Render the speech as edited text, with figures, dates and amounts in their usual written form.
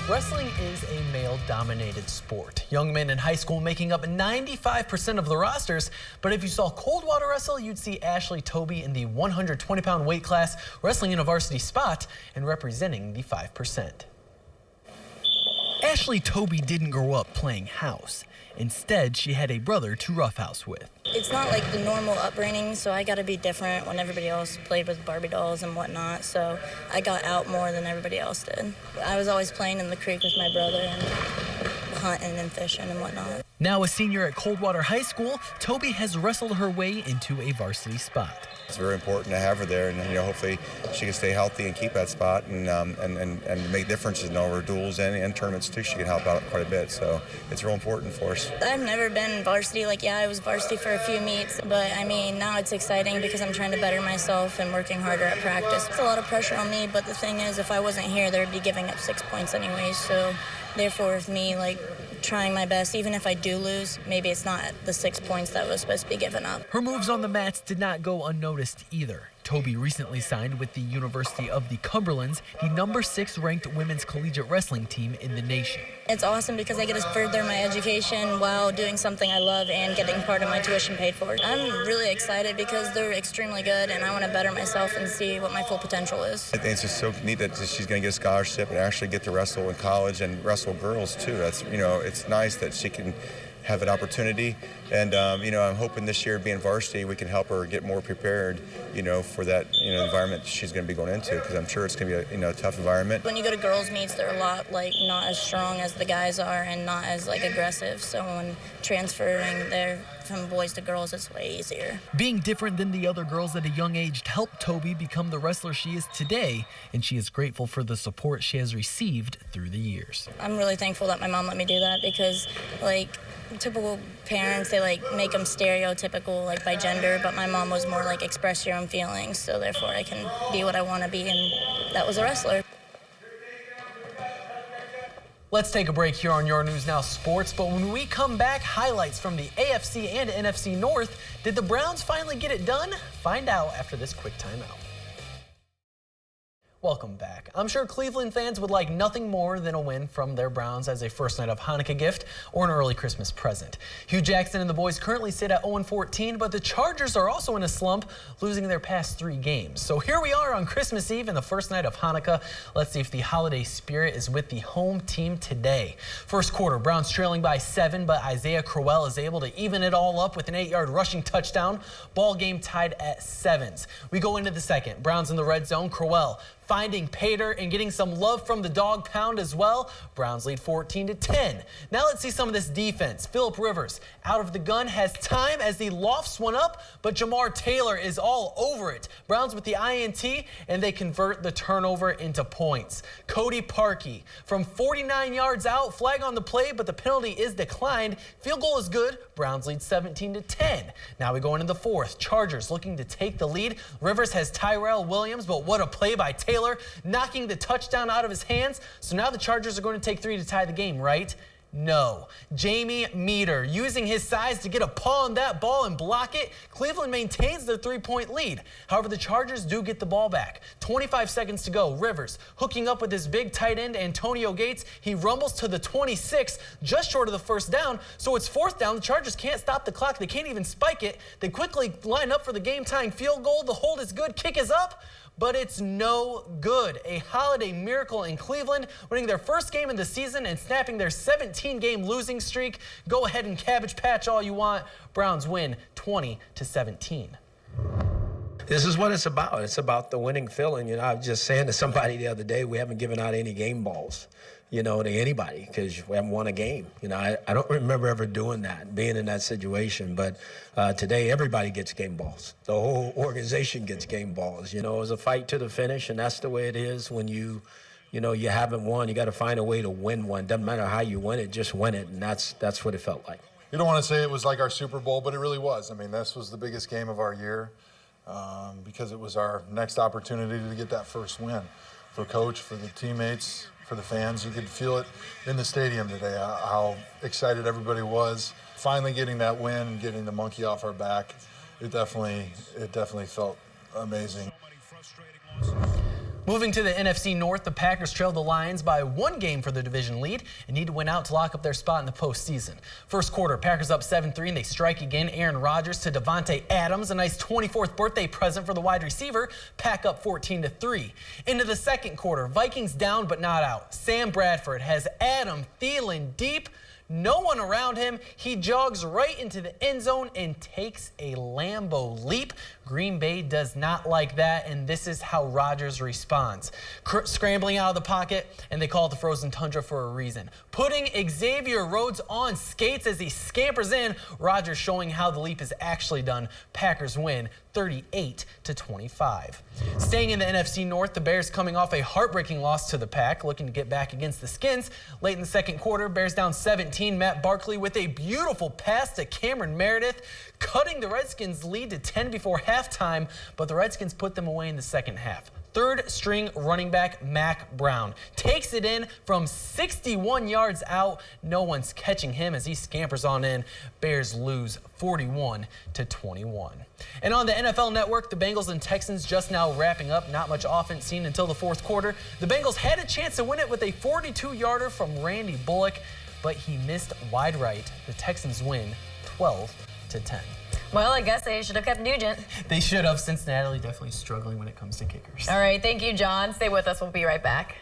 Wrestling is a male-dominated sport. Young men in high school making up 95% of the rosters, but if you saw Coldwater wrestle, you'd see Ashley Tobe in the 120-pound weight class, wrestling in a varsity spot and representing the 5%. Ashley Tobe didn't grow up playing house. Instead, she had a brother to roughhouse with. It's not like the normal upbringing, so I got to be different when everybody else played with Barbie dolls and whatnot, so I got out more than everybody else did. I was always playing in the creek with my brother and hunting and fishing and whatnot. Now a senior at Coldwater High School, Tobe has wrestled her way into a varsity spot. It's very important to have her there, and hopefully she can stay healthy and keep that spot and make differences in all her duels and tournaments too. She can help out quite a bit, so it's real important for us. I've never been varsity. I was varsity for a few meets, but I mean now it's exciting because I'm trying to better myself and working harder at practice. It's a lot of pressure on me, but the thing is, if I wasn't here, they'd be giving up 6 points anyways. So therefore, with me trying my best, even if I do lose, maybe it's not the 6 points that was supposed to be given up. Her moves on the mats did not go unnoticed either. Tobe recently signed with the University of the Cumberlands, the number 6 ranked women's collegiate wrestling team in the nation. It's awesome because I get to further my education while doing something I love and getting part of my tuition paid for. I'm really excited because they're extremely good and I want to better myself and see what my full potential is. I think it's just so neat that she's going to get a scholarship and actually get to wrestle in college and wrestle girls too. That's, it's nice that she can have an opportunity, and I'm hoping this year being varsity we can help her get more prepared for that environment she's going to be going into, because I'm sure it's going to be a tough environment. When you go to girls meets, they're a lot not as strong as the guys are and not as aggressive, so when transferring there from boys to girls, it's way easier. Being different than the other girls at a young age helped Tobe become the wrestler she is today, and she is grateful for the support she has received through the years. I'm really thankful that my mom let me do that, because typical parents, they make them stereotypical by gender, but my mom was more express your own feelings, so therefore I can be what I want to be, and that was a wrestler. Let's take a break here on Your News Now Sports, but when we come back, highlights from the AFC and NFC North. Did the Browns finally get it done? Find out after this quick timeout. Welcome back. I'm sure Cleveland fans would like nothing more than a win from their Browns as a first night of Hanukkah gift or an early Christmas present. Hugh Jackson and the boys currently sit at 0-14, but the Chargers are also in a slump, losing their past 3 games. So here we are on Christmas Eve and the first night of Hanukkah. Let's see if the holiday spirit is with the home team today. First quarter, Browns trailing by 7, but Isaiah Crowell is able to even it all up with an 8-yard rushing touchdown. Ball game tied at 7s. We go into the second. Browns in the red zone. Crowell finding Pater and getting some love from the dog pound as well. Browns lead 14-10. Now let's see some of this defense. Phillip Rivers out of the gun, has time as he lofts one up, but Jamar Taylor is all over it. Browns with the INT, and they convert the turnover into points. Cody Parkey from 49 yards out, flag on the play, but the penalty is declined. Field goal is good. Browns lead 17-10. Now we go into the fourth. Chargers looking to take the lead. Rivers has Tyrell Williams, but what a play by Taylor, knocking the touchdown out of his hands. So now the Chargers are going to take 3 to tie the game, right? No. Jamie Meter using his size to get a paw on that ball and block it. Cleveland maintains their 3-point lead. However, the Chargers do get the ball back. 25 seconds to go. Rivers hooking up with his big tight end, Antonio Gates. He rumbles to the 26, just short of the first down. So it's 4th down. The Chargers can't stop the clock. They can't even spike it. They quickly line up for the game-tying field goal. The hold is good. Kick is up. But it's no good. A holiday miracle in Cleveland, winning their first game of the season and snapping their 17-game losing streak. Go ahead and cabbage patch all you want. Browns win 20-17. This is what it's about. It's about the winning feeling. I was just saying to somebody the other day, we haven't given out any game balls, to anybody, because we haven't won a game. I don't remember ever doing that, being in that situation. But today, everybody gets game balls. The whole organization gets game balls. It was a fight to the finish, and that's the way it is when you haven't won. You got to find a way to win one. Doesn't matter how you win it, just win it, and that's what it felt like. You don't want to say it was like our Super Bowl, but it really was. I mean, this was the biggest game of our year because it was our next opportunity to get that first win. For coach, for the teammates, for the fans. You could feel it in the stadium today, how excited everybody was. Finally getting that win and getting the monkey off our back, it definitely felt amazing. Moving to the NFC North, the Packers trailed the Lions by 1 game for the division lead and need to win out to lock up their spot in the postseason. First quarter, Packers up 7-3, and they strike again. Aaron Rodgers to Devontae Adams, a nice 24th birthday present for the wide receiver. Pack up 14-3. Into the second quarter, Vikings down but not out. Sam Bradford has Adam Thielen deep. No one around him. He jogs right into the end zone and takes a Lambo leap. Green Bay does not like that, and this is how Rodgers responds. Scrambling out of the pocket, and they call it the frozen tundra for a reason. Putting Xavier Rhodes on skates as he scampers in. Rodgers showing how the leap is actually done. Packers win 38-25. Staying in the NFC North, the Bears coming off a heartbreaking loss to the Pack, looking to get back against the Skins. Late in the second quarter, Bears down 17. Matt Barkley with a beautiful pass to Cameron Meredith, cutting the Redskins' lead to 10 before halftime, but the Redskins put them away in the second half. Third string running back Mac Brown takes it in from 61 yards out. No one's catching him as he scampers on in. Bears lose 41-21. And on the NFL Network, the Bengals and Texans just now wrapping up. Not much offense seen until the fourth quarter. The Bengals had a chance to win it with a 42-yarder from Randy Bullock, but he missed wide right. The Texans win 12-10. Well, I guess they should have kept Nugent. They should have. Cincinnati definitely struggling when it comes to kickers. All right, thank you, John. Stay with us. We'll be right back.